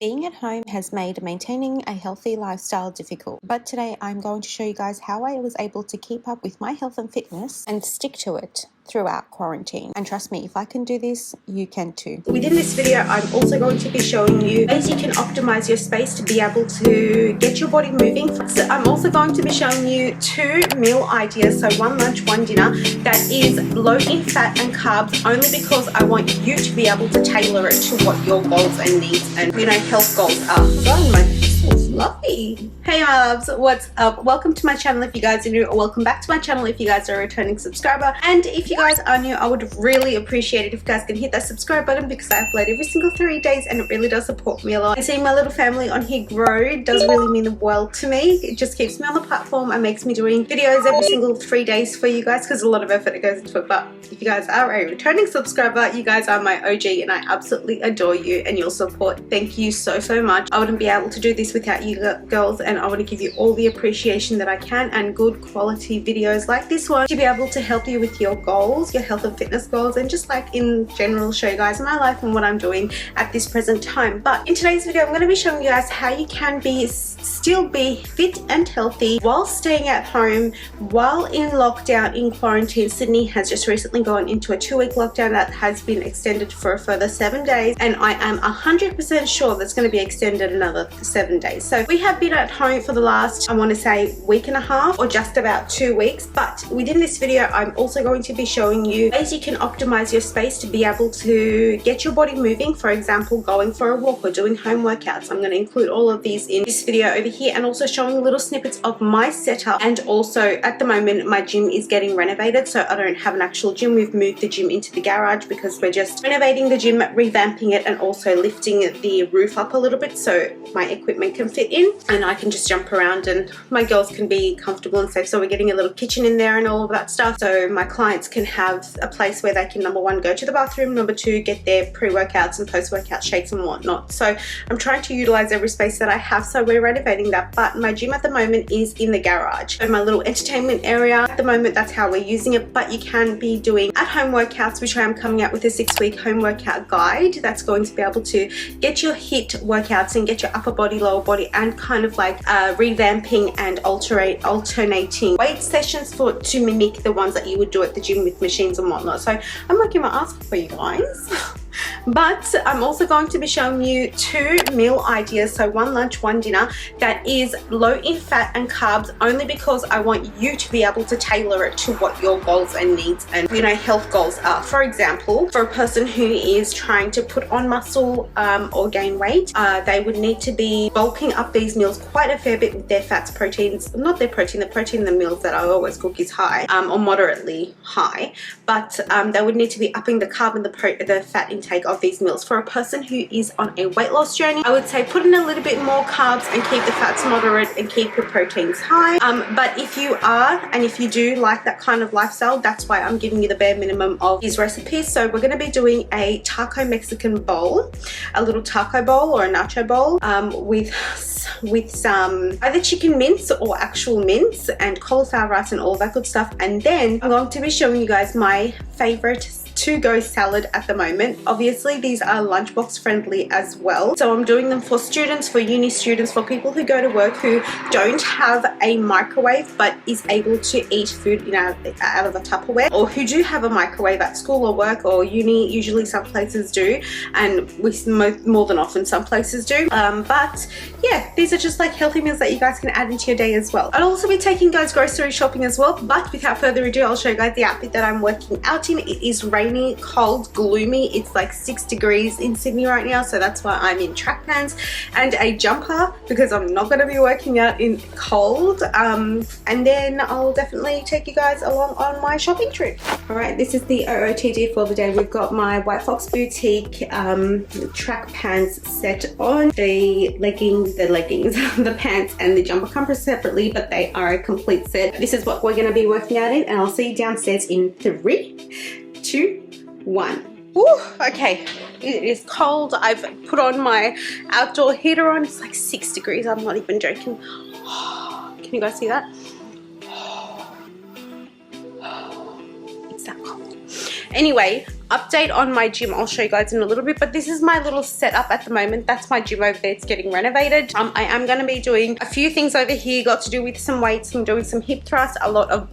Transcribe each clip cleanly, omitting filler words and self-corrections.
Being at home has made maintaining a healthy lifestyle difficult, but today I'm going to show you guys how I was able to keep up with my health and fitness and stick to it throughout quarantine. And trust me, if I can do this, you can too. Within this video, I'm also going to be showing you ways you can optimize your space to be able to get your body moving. So I'm also going to be showing you 2 meal ideas, so one lunch, one dinner, that is low in fat and carbs, only because I want you to be able to tailor it to what your goals and needs and health goals are. Oh, my pencil's fluffy. Hey my loves, what's up? Welcome to my channel if you guys are new, or welcome back to my channel if you guys are a returning subscriber. And if you guys are new, I would really appreciate it if you guys can hit that subscribe button, because I upload every single 3 days and it really does support me a lot. And seeing my little family on here grow does really mean the world to me. It just keeps me on the platform and makes me doing videos every single 3 days for you guys, because a lot of effort it goes into it. But if you guys are a returning subscriber, you guys are my OG and I absolutely adore you and your support. Thank you so much. I wouldn't be able to do this without you girls, and I want to give you all the appreciation that I can and good quality videos like this one to be able to help you with your goals, your health and fitness goals, and just like in general show you guys my life and what I'm doing at this present time. But in today's video, I'm going to be showing you guys how you can still be fit and healthy while staying at home, while in lockdown, in quarantine. Sydney has just recently gone into a 2-week lockdown that has been extended for a further 7 days, and I am 100% sure that's going to be extended another 7 days. So we have been at home for the last, I want to say, week and a half, or just about 2 weeks. But within this video, I'm also going to be showing you ways you can optimize your space to be able to get your body moving. For example, going for a walk or doing home workouts. I'm going to include all of these in this video over here, and also showing little snippets of my setup. And also at the moment my gym is getting renovated, so I don't have an actual gym. We've moved the gym into the garage because we're just renovating the gym, revamping it, and also lifting the roof up a little bit so my equipment can fit in and I can just jump around and my girls can be comfortable and safe. So we're getting a little kitchen in there and all of that stuff, so my clients can have a place where they can, number one, go to the bathroom, number two, get their pre-workouts and post-workout shakes and whatnot. So I'm trying to utilize every space that I have, so we're renovating that. But my gym at the moment is in the garage, so my little entertainment area at the moment, that's how we're using it. But you can be doing at-home workouts, which I am coming out with a 6-week home workout guide that's going to be able to get your HIIT workouts and get your upper body, lower body, and kind of like revamping and alternating weight sessions to mimic the ones that you would do at the gym with machines and whatnot. So I'm working my ass off for you guys. But I'm also going to be showing you 2 meal ideas, so one lunch, one dinner, that is low in fat and carbs, only because I want you to be able to tailor it to what your goals and needs and health goals are. For example, for a person who is trying to put on muscle or gain weight, they would need to be bulking up these meals quite a fair bit with their fats, proteins, not their protein, the protein in the meals that I always cook is high, or moderately high, but they would need to be upping the carb and the fat intake of these meals. For a person who is on a weight loss journey, I would say put in a little bit more carbs and keep the fats moderate and keep your proteins high. But if you are, and if you do like that kind of lifestyle, that's why I'm giving you the bare minimum of these recipes. So we're going to be doing a taco Mexican bowl, a little taco bowl or a nacho bowl, with some either chicken mince or actual mince and cauliflower rice and all that good stuff. And then I'm going to be showing you guys my favorite to-go salad at the moment. Obviously these are lunchbox friendly as well, so I'm doing them for students, for uni students, for people who go to work who don't have a microwave but is able to eat food out of a Tupperware, or who do have a microwave at school or work or uni. Usually some places do, and more than often some places do. But yeah, these are just like healthy meals that you guys can add into your day as well. I'll also be taking guys grocery shopping as well, but without further ado, I'll show you guys the outfit that I'm working out in. It is rainy, cold, gloomy. It's like 6 degrees in Sydney right now, so that's why I'm in track pants and a jumper, because I'm not going to be working out in cold. And then I'll definitely take you guys along on my shopping trip. Alright, this is the OOTD for the day. We've got my White Fox Boutique track pants set on, the leggings, the pants and the jumper come separately, but they are a complete set. This is what we're going to be working out in, and I'll see you downstairs in 3, 2, 1. Ooh, okay, it is cold. I've put on my outdoor heater on. It's like 6 degrees. I'm not even joking. Can you guys see that? It's that cold. Anyway, update on my gym I'll show you guys in a little bit, but this is my little setup at the moment. That's my gym over there. It's getting renovated. I am going to be doing a few things over here, got to do with some weights. I'm doing some hip thrusts, a lot of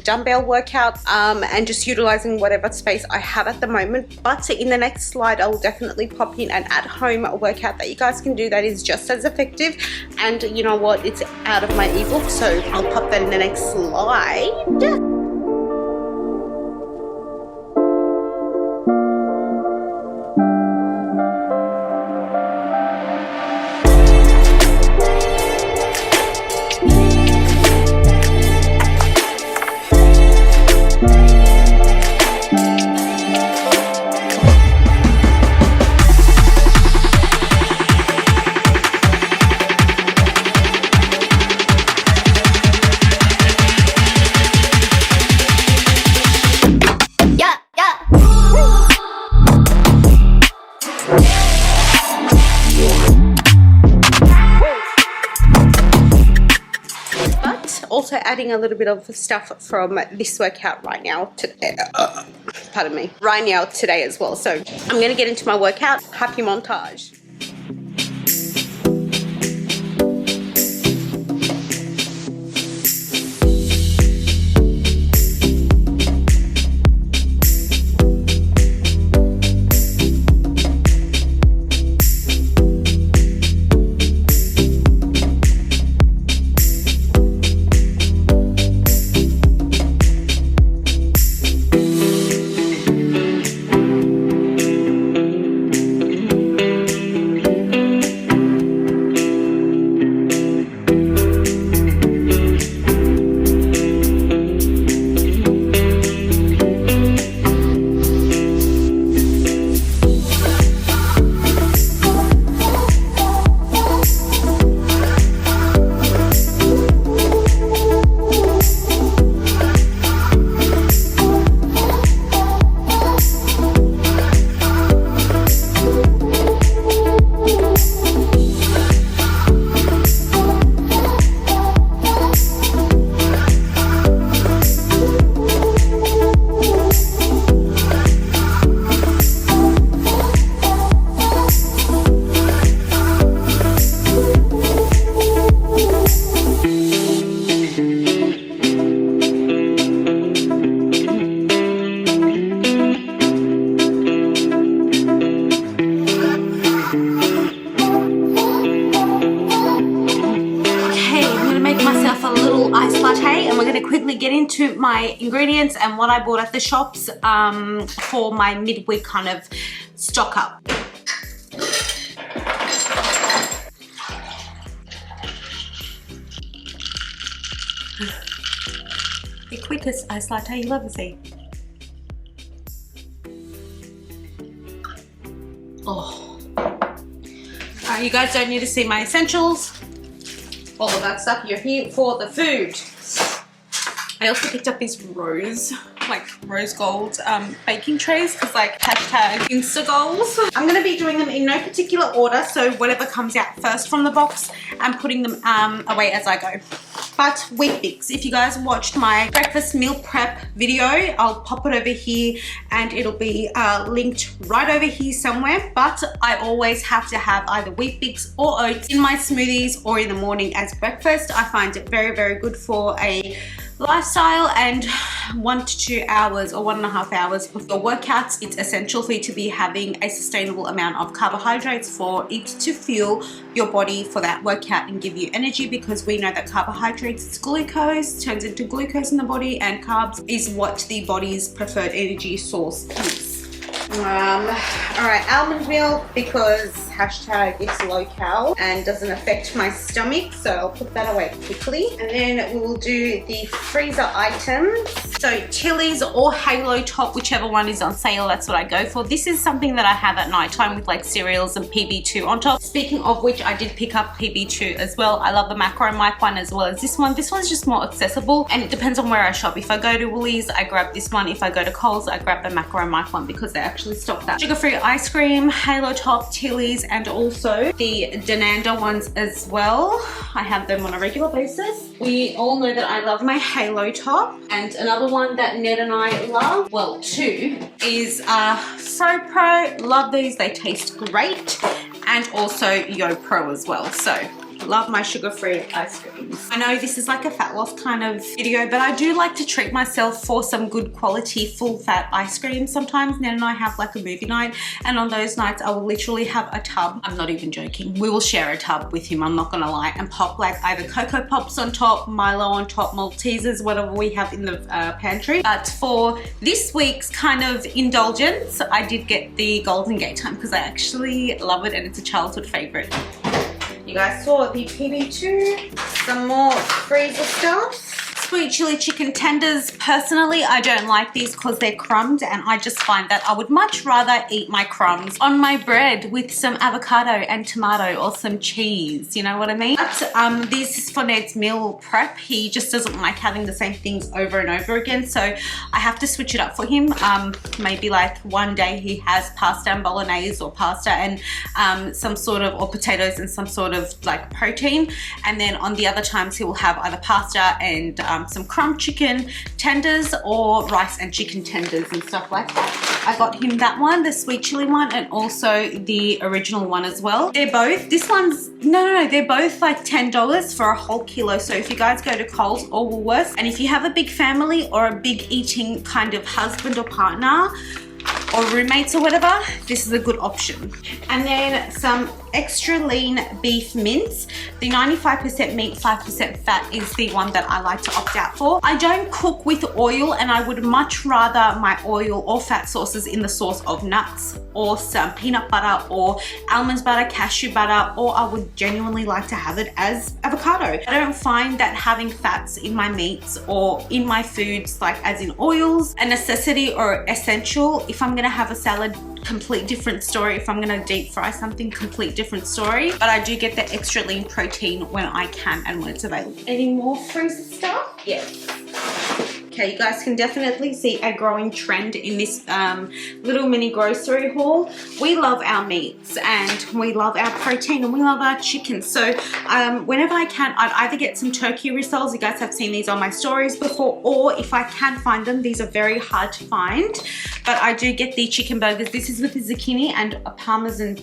dumbbell workouts, and just utilizing whatever space I have at the moment. But in the next slide, I will definitely pop in an at-home workout that you guys can do that is just as effective. And you know what? It's out of my ebook, so I'll pop that in the next slide. Also adding a little bit of stuff from this workout right now today, pardon me, right now today as well. So I'm going to get into my workout. Happy montage. Get into my ingredients and what I bought at the shops for my midweek kind of stock up. The quickest iced latte you'll ever see. Oh. Alright, you guys don't need to see my essentials. All of that stuff, you're here for the food. I also picked up these rose gold baking trays because like hashtag Insta goals. I'm going to be doing them in no particular order, so whatever comes out first from the box, I'm putting them away as I go. But Weet-Bix, if you guys watched my breakfast meal prep video, I'll pop it over here and it'll be linked right over here somewhere. But I always have to have either Weet-Bix or oats in my smoothies or in the morning as breakfast. I find it very, very good for a lifestyle, and 1 to 2 hours or 1.5 hours before workouts, it's essential for you to be having a sustainable amount of carbohydrates for it to fuel your body for that workout and give you energy, because we know that carbohydrates is glucose, turns into glucose in the body, and carbs is what the body's preferred energy source is. Alright, almond milk because hashtag it's low cal and doesn't affect my stomach, so I'll put that away quickly. And then we will do the freezer items. So Tilly's or Halo Top, whichever one is on sale, that's what I go for. This is something that I have at night time with like cereals and PB2 on top. Speaking of which, I did pick up PB2 as well. I love the Macro Mike one as well as this one. This one's just more accessible and it depends on where I shop. If I go to Woolies, I grab this one. If I go to Coles, I grab the Macro Mike one because they're actually stock that. Sugar-free ice cream, Halo Top, Tilly's, and also the Dananda ones as well. I have them on a regular basis. We all know that I love my Halo Top. And another one that Ned and I love, well, two, is Fro Pro. Love these, they taste great. And also YoPro as well. So love my sugar-free ice creams. I know this is like a fat loss kind of video, but I do like to treat myself for some good quality full fat ice cream sometimes. Ned and I have like a movie night, and on those nights I will literally have a tub. I'm not even joking. We will share a tub with him, I'm not gonna lie, and pop like either Cocoa Pops on top, Milo on top, Maltesers, whatever we have in the pantry. But for this week's kind of indulgence, I did get the Golden Gate Time because I actually love it and it's a childhood favorite. You guys saw the PB2, some more freezer stuff. Sweet chili chicken tenders. Personally, I don't like these because they're crumbed, and I just find that I would much rather eat my crumbs on my bread with some avocado and tomato or some cheese, you know what I mean? But this is for Ned's meal prep. He just doesn't like having the same things over and over again, so I have to switch it up for him. Maybe like one day he has pasta and bolognese, or pasta and some sort of, or potatoes and some sort of like protein, and then on the other times he will have either pasta and some crumb chicken tenders or rice and chicken tenders and stuff like that. I got him that one, the sweet chili one, and also the original one as well. They're both, this one's, no, they're both like $10 for a whole kilo. So if you guys go to Coles or Woolworths, and if you have a big family or a big eating kind of husband or partner or roommates or whatever, this is a good option. And then some extra lean beef mince. The 95% meat, 5% fat is the one that I like to opt out for. I don't cook with oil, and I would much rather my oil or fat sources in the source of nuts or some peanut butter or almond butter, cashew butter, or I would genuinely like to have it as avocado. I don't find that having fats in my meats or in my foods, like as in oils, a necessity or essential. If I'm gonna have a salad, complete different story. If I'm gonna deep fry something, complete different story. But I do get the extra lean protein when I can and when it's available. Any more freezer stuff? Yes. Okay, you guys can definitely see a growing trend in this little mini grocery haul. We love our meats and we love our protein and we love our chicken. So whenever I can, I'd either get some turkey rissoles. You guys have seen these on my stories before, or if I can find them, these are very hard to find, but I do get the chicken burgers. This is with the zucchini and a parmesan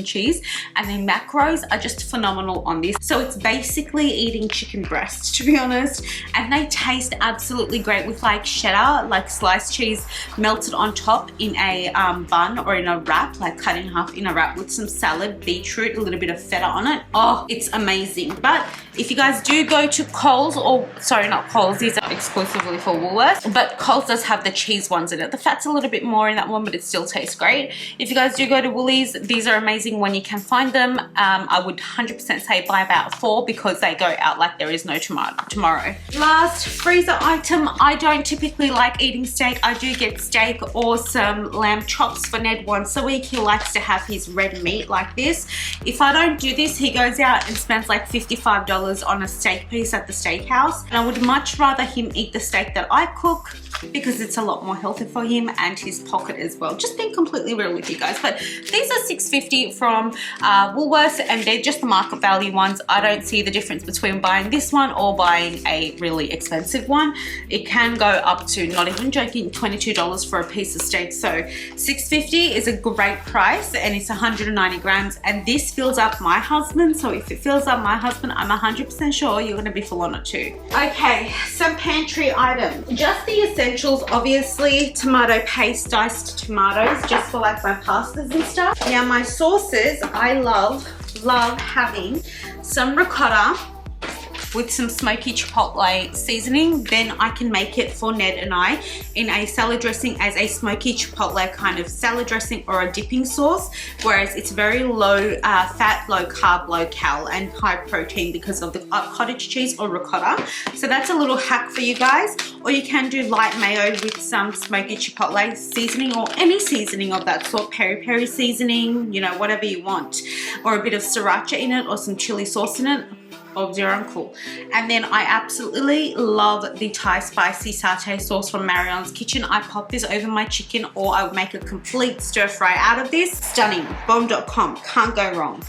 cheese, and the macros are just phenomenal on this. So it's basically eating chicken breast, to be honest, and they taste absolutely great with like cheddar, like sliced cheese melted on top in a bun or in a wrap, like cut in half in a wrap with some salad, beetroot, a little bit of feta on it. Oh, it's amazing. But if you guys do go to Coles, or sorry, not Coles, these are exclusively for Woolworths, but Coles does have the cheese ones in it. The fat's a little bit more in that one, but it still tastes great. If you guys do go to Woolies, these are amazing when you can find them. I would 100% say buy about 4 because they go out like there is no tomorrow. Last freezer item, I don't typically like eating steak. I do get steak or some lamb chops for Ned once a week. He likes to have his red meat like this. If I don't do this, he goes out and spends like $55 on a steak piece at the steakhouse, and I would much rather him eat the steak that I cook because it's a lot more healthy for him and his pocket as well. Just being completely real with you guys. But these are $6.50 from Woolworths, and they're just the market value ones. I don't see the difference between buying this one or buying a really expensive one. It can go up to, not even joking, $22 for a piece of steak. So $6.50 is a great price, and it's 190 grams, and this fills up my husband. So if it fills up my husband, I'm 100% sure you're gonna be full on it too. Okay, some pantry items. Just the essentials, obviously, tomato paste, diced tomatoes, just for like my pastas and stuff. Now my sauces, I love having some ricotta with some smoky chipotle seasoning. Then I can make it for Ned and I in a salad dressing as a smoky chipotle kind of salad dressing or a dipping sauce, whereas it's very low fat, low carb, low cal, and high protein because of the cottage cheese or ricotta. So that's a little hack for you guys. Or you can do light mayo with some smoky chipotle seasoning or any seasoning of that sort, peri-peri seasoning, you know, whatever you want, or a bit of sriracha in it or some chili sauce in it. of your uncle. And then I absolutely love the Thai spicy satay sauce from Marion's Kitchen. I pop this over my chicken, or I would make a complete stir fry out of this. Stunning. Bone.com, can't go wrong.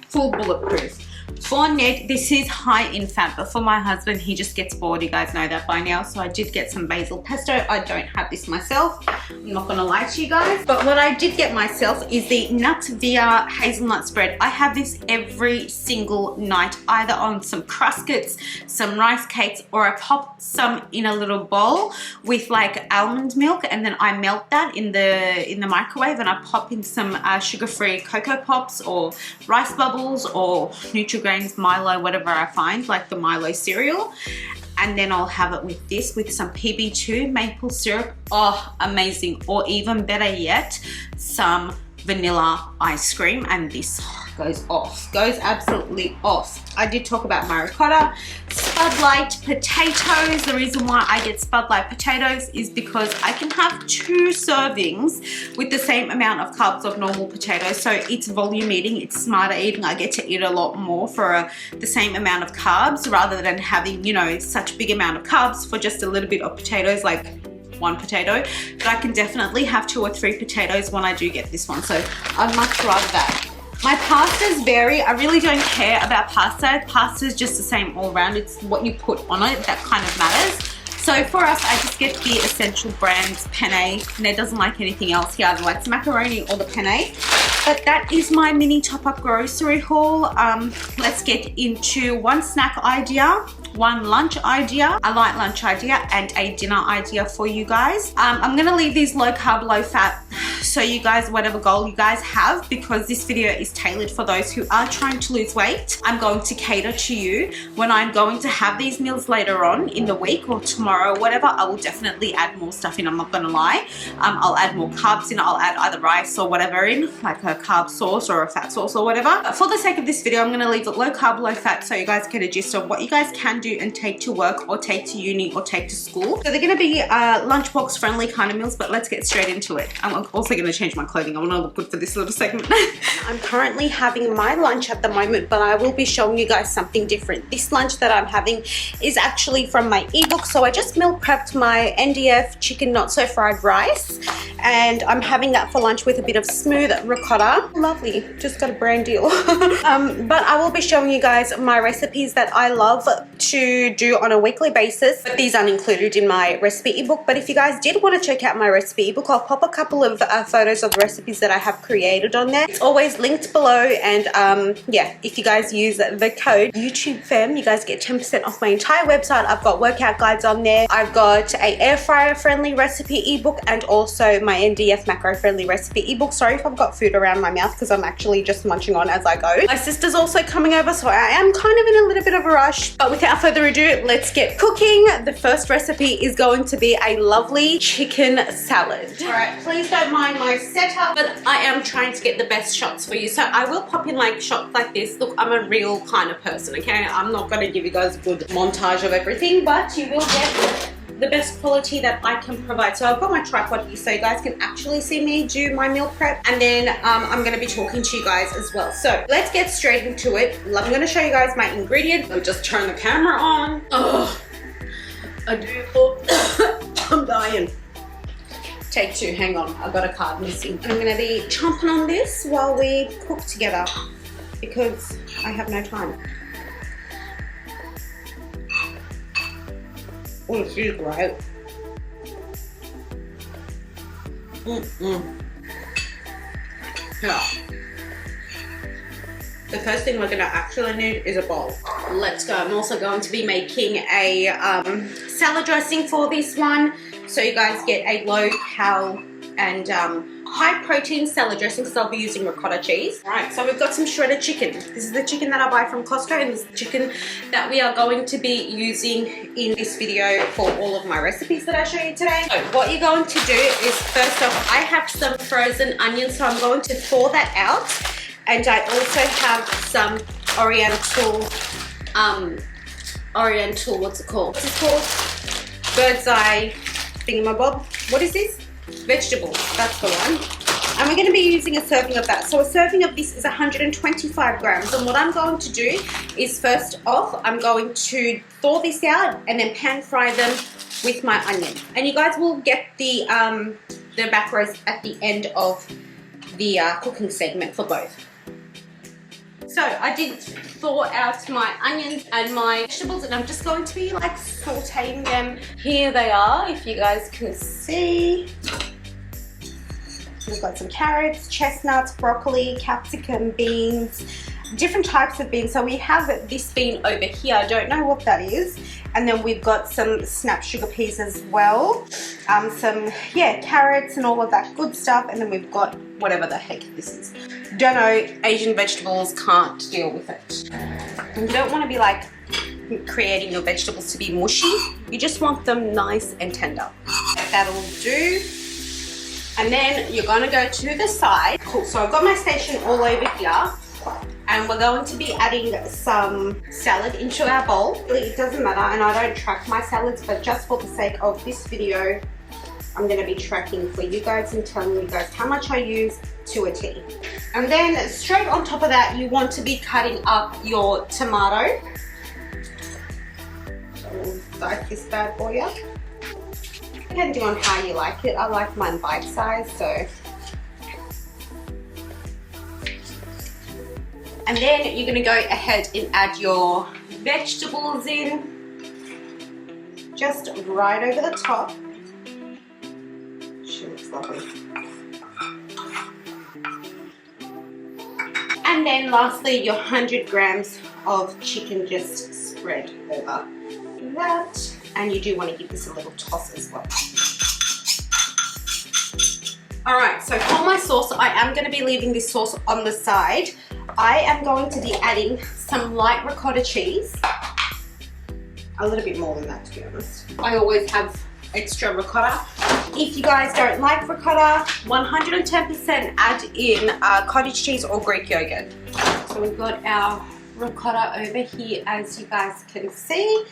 Full bulletproof. For Ned, this is high in fat, but for my husband, he just gets bored. You guys know that by now. So I did get some basil pesto. I don't have this myself. I'm not gonna lie to you guys. But what I did get myself is the Nut Via hazelnut spread. I have this every single night, either on some Cruskets, some rice cakes, or I pop some in a little bowl with like almond milk, and then I melt that in the microwave, and I pop in some sugar-free Cocoa Pops or rice bubbles or Nutri-Grains, Milo, whatever I find, like the Milo cereal. And then I'll have it with this, with some PB2 maple syrup. Oh, amazing. Or even better yet, some vanilla ice cream, and this goes off, goes absolutely off. I did talk about my ricotta. Spud Light potatoes. The reason why I get Spud Light potatoes is because I can have 2 servings with the same amount of carbs of normal potatoes. So it's volume eating, it's smarter eating. I get to eat a lot more for the same amount of carbs, rather than having, you know, such big amount of carbs for just a little bit of potatoes, like 1 potato. But I can definitely have 2 or 3 potatoes when I do get this one. So I'd much rather that. My pastas vary. I really don't care about pasta. Pasta is just the same all around. It's what you put on it that kind of matters. So for us, I just get the Essential Brands penne. Ned doesn't like anything else. He either likes macaroni or the penne. But that is my mini top-up grocery haul. Let's get into 1 snack idea, 1 lunch idea, a light lunch idea, and a dinner idea for you guys. I'm gonna leave these low carb, low fat, so you guys, whatever goal you guys have, because this video is tailored for those who are trying to lose weight. I'm going to cater to you. When I'm going to have these meals later on in the week or tomorrow, whatever, I will definitely add more stuff in. I'm not gonna lie. I'll add more carbs in. I'll add either rice or whatever in, like a carb sauce or a fat sauce or whatever. But for the sake of this video, I'm gonna leave it low carb, low fat, so you guys get a gist of what you guys can do and take to work or take to uni or take to school. So they're gonna be lunchbox friendly kind of meals, but let's get straight into it. I'm also gonna change my clothing. I wanna look good for this little segment. I'm currently having my lunch at the moment, but I will be showing you guys something different. This lunch that I'm having is actually from my ebook. So I just meal prepped my NDF chicken not so fried rice, and I'm having that for lunch with a bit of smooth ricotta. Lovely, just got a brand deal. But I will be showing you guys my recipes that I love to do on a weekly basis, but these aren't included in my recipe ebook. But if you guys did want to check out my recipe ebook, I'll pop a couple of photos of the recipes that I have created on there. It's always linked below, and yeah, if you guys use the code YouTubeFem, you guys get 10% off my entire website. I've got workout guides on there. I've got a air fryer friendly recipe ebook, and also my NDF macro friendly recipe ebook. Sorry if I've got food around my mouth, because I'm actually just munching on as I go. My sister's also coming over, so I am kind of in a little bit of a rush. But without further ado, let's get cooking. The first recipe is going to be a lovely chicken salad. All right, please don't mind my setup, but I am trying to get the best shots for you. So I will pop in like shots like this. Look, I'm a real kind of person, okay? I'm not going to give you guys a good montage of everything, but you will get the best quality that I can provide. So I've got my tripod here so you guys can actually see me do my meal prep, and then I'm going to be talking to you guys as well. So let's get straight into it. I'm going to show you guys my ingredients. I'll just turn the camera on. Oh, I do hope I'm dying. Take 2, hang on, I've got a card missing. I'm going to be chomping on this while we cook together because I have no time. Oh, this is great. Yeah. The first thing we're going to actually need is a bowl. Let's go. I'm also going to be making a salad dressing for this one, so you guys get a low cal and high protein salad dressing, because I'll be using ricotta cheese. All right, so we've got some shredded chicken. This is the chicken that I buy from Costco, and this is the chicken that we are going to be using in this video for all of my recipes that I show you today. So what you're going to do is, first off, I have some frozen onions, so I'm going to thaw that out. And I also have some Oriental, what's it called? What's it called? Bird's eye thingamabob. What is this? Vegetables, that's the one. And we're going to be using a serving of that. So a serving of this is 125 grams. And what I'm going to do is, first off, I'm going to thaw this out and then pan fry them with my onion. And you guys will get the macros at the end of the cooking segment for both. So I did thaw out my onions and my vegetables, and I'm just going to be like sauteing them. Here they are, if you guys can see. We've got some carrots, chestnuts, broccoli, capsicum, beans, different types of beans. So we have this bean over here, I don't know what that is. And then we've got some snap sugar peas as well. Some, carrots and all of that good stuff. And then we've got whatever the heck this is. Don't know, Asian vegetables, can't deal with it. And you don't want to be like creating your vegetables to be mushy. You just want them nice and tender. That'll do. And then you're going to go to the side. Cool, so I've got my station all over here. And we're going to be adding some salad into our bowl. It doesn't matter, and I don't track my salads, but just for the sake of this video, I'm going to be tracking for you guys and telling you guys how much I use to a T. And then straight on top of that, you want to be cutting up your tomato. So we'll dice this bad boy up. Depending on how you like it. I like mine bite size, so. And then you're going to go ahead and add your vegetables in. Just right over the top. She looks lovely. And then lastly, your 100 grams of chicken, just spread over that. And you do want to give this a little toss as well. Alright, so for my sauce, I am going to be leaving this sauce on the side. I am going to be adding some light ricotta cheese. A little bit more than that, to be honest. I always have extra ricotta. If you guys don't like ricotta, 110% add in cottage cheese or Greek yogurt. So we've got our ricotta over here, as you guys can see.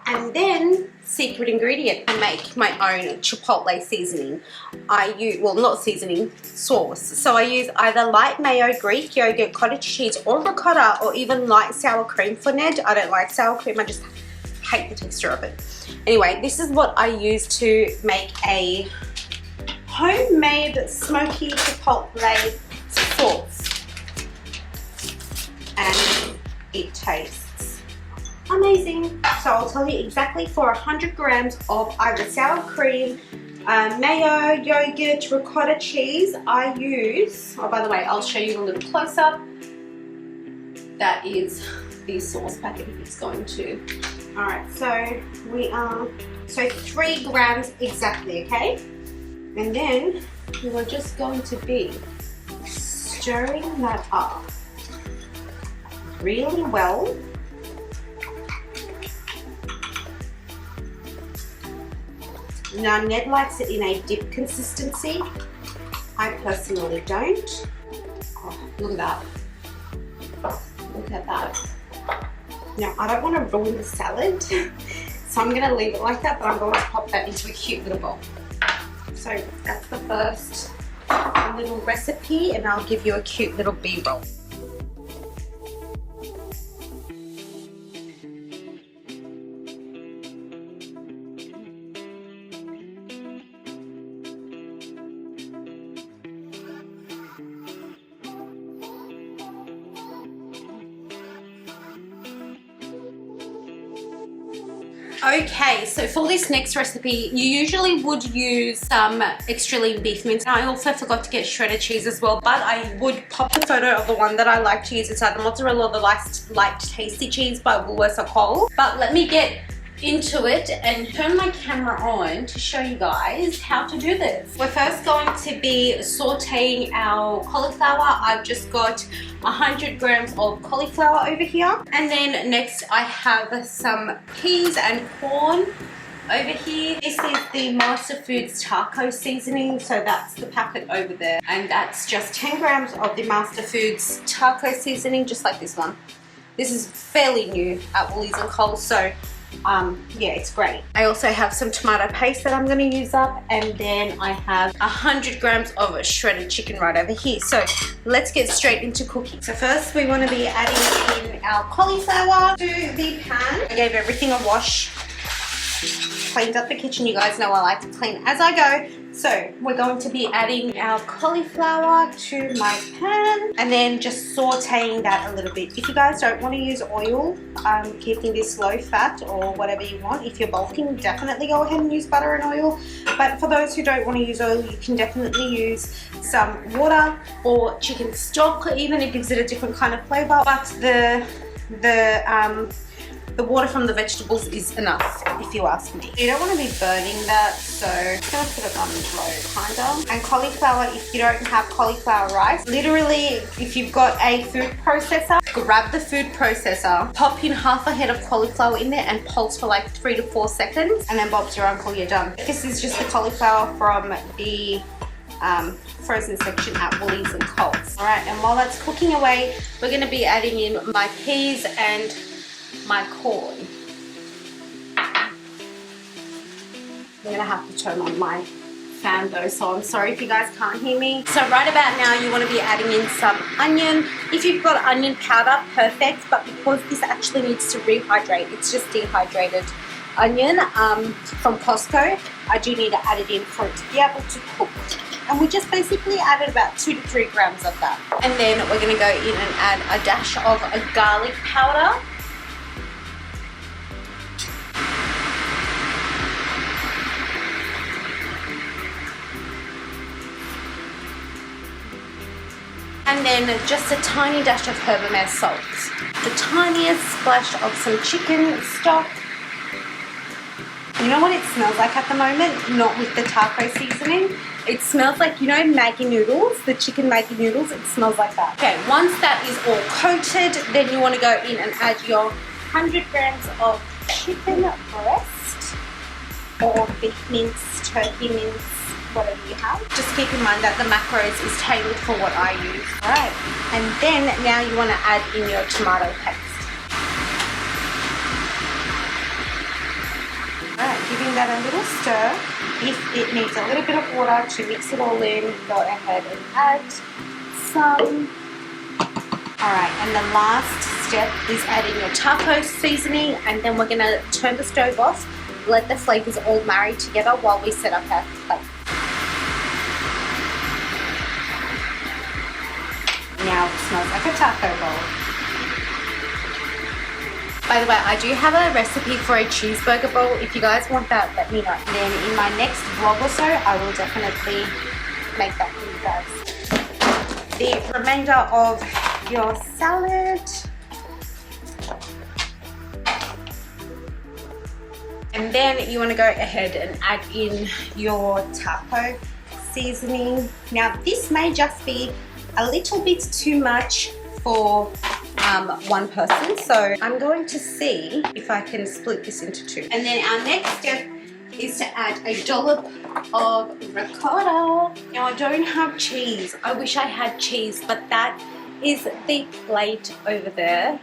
And then secret ingredient, I make my own chipotle seasoning. I use, well, not seasoning, sauce. So I use either light mayo, Greek yogurt, cottage cheese, or ricotta, or even light sour cream for Ned. I don't like sour cream, I just hate the texture of it. Anyway, this is what I use to make a homemade smoky chipotle sauce. And it tastes amazing. So I'll tell you exactly, for 100 grams of either sour cream, mayo, yogurt, ricotta cheese, I use, oh by the way, I'll show you a little close up. That is the sauce packet it's going to. Alright, so we are, so 3 grams exactly, okay? And then we're just going to be stirring that up really well. Now Ned likes it in a dip consistency. I personally don't. Oh, look at that. Look at that. Now I don't want to ruin the salad, so I'm going to leave it like that, but I'm going to pop that into a cute little bowl. So that's the first little recipe, and I'll give you a cute little B-roll. Okay, so for this next recipe, you usually would use some extra lean beef mince. I also forgot to get shredded cheese as well, but I would pop a photo of the one that I like to use. It's either mozzarella or the light tasty cheese by Woolworths or Coles. But let me get into it and turn my camera on to show you guys how to do this. We're first going to be sauteing our cauliflower. I've just got 100 grams of cauliflower over here, and then next I have some peas and corn over here. This is the Master Foods taco seasoning, so that's the packet over there, and that's just 10 grams of the Master Foods taco seasoning, just like this one. This is fairly new at Woolies and Coles, so yeah, it's great. I also have some tomato paste that I'm going to use up, and then I have 100 grams of shredded chicken right over here. So let's get straight into cooking. So first we want to be adding in our cauliflower to the pan. I gave everything a wash, cleaned up the kitchen. You guys know I like to clean as I go. So we're going to be adding our cauliflower to my pan and then just sauteing that a little bit. If you guys don't want to use oil, keeping this low fat or whatever you want. If you're bulking, definitely go ahead and use butter and oil. But for those who don't want to use oil, you can definitely use some water or chicken stock. Even it gives it a different kind of flavor. But the water from the vegetables is enough, if you ask me. You don't want to be burning that, so I'm just going to put it on low, kinda. And cauliflower, if you don't have cauliflower rice, literally, if you've got a food processor, grab the food processor, pop in half a head of cauliflower in there and pulse for like 3 to 4 seconds, and then Bob's your uncle, you're done. This is just the cauliflower from the frozen section at Woolies and Coles. All right, and while that's cooking away, we're going to be adding in my peas and my corn. I'm gonna have to turn on my fan though, so I'm sorry if you guys can't hear me. So right about now you want to be adding in some onion. If you've got onion powder, perfect, but because this actually needs to rehydrate, it's just dehydrated onion from Costco, I do need to add it in for it to be able to cook. And we just basically added about 2 to 3 grams of that. And then we're gonna go in and add a dash of a garlic powder. And then just a tiny dash of Herbamare salt. The tiniest splash of some chicken stock. You know what it smells like at the moment? Not with the taco seasoning. It smells like, you know, Maggi noodles, the chicken Maggi noodles, it smells like that. Okay, once that is all coated, then you want to go in and add your 100 grams of chicken breast or beef mince, turkey mince, whatever you have. Just keep in mind that the macros is tailored for what I use. All right, and then now you want to add in your tomato paste. Alright, giving that a little stir. If it needs a little bit of water to mix it all in, go ahead and add some. Alright, and the last step is adding your taco seasoning, and then we're going to turn the stove off, let the flavors all marry together while we set up our plate. Now it smells like a taco bowl. By the way, I do have a recipe for a cheeseburger bowl. If you guys want that, let me know. And then in my next vlog or so, I will definitely make that for you guys. The remainder of your salad. And then you want to go ahead and add in your taco seasoning. Now this may just be a little bit too much for one person, so I'm going to see if I can split this into 2. And then our next step is to add a dollop of ricotta. Now I don't have cheese. I wish I had cheese, but that is the plate over there.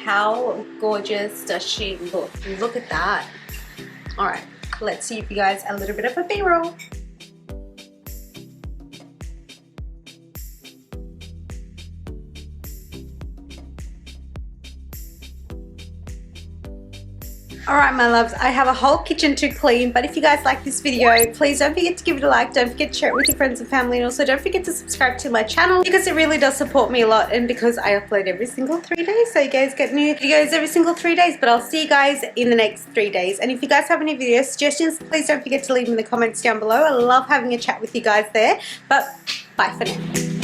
How gorgeous does she look? Look at that. All right, let's see if you guys a little bit of a B-roll. Alright my loves, I have a whole kitchen to clean, but if you guys like this video, please don't forget to give it a like, don't forget to share it with your friends and family, and also don't forget to subscribe to my channel because it really does support me a lot, and because I upload every single 3 days, so you guys get new videos every single 3 days. But I'll see you guys in the next 3 days, and if you guys have any video suggestions, please don't forget to leave them in the comments down below. I love having a chat with you guys there, but bye for now.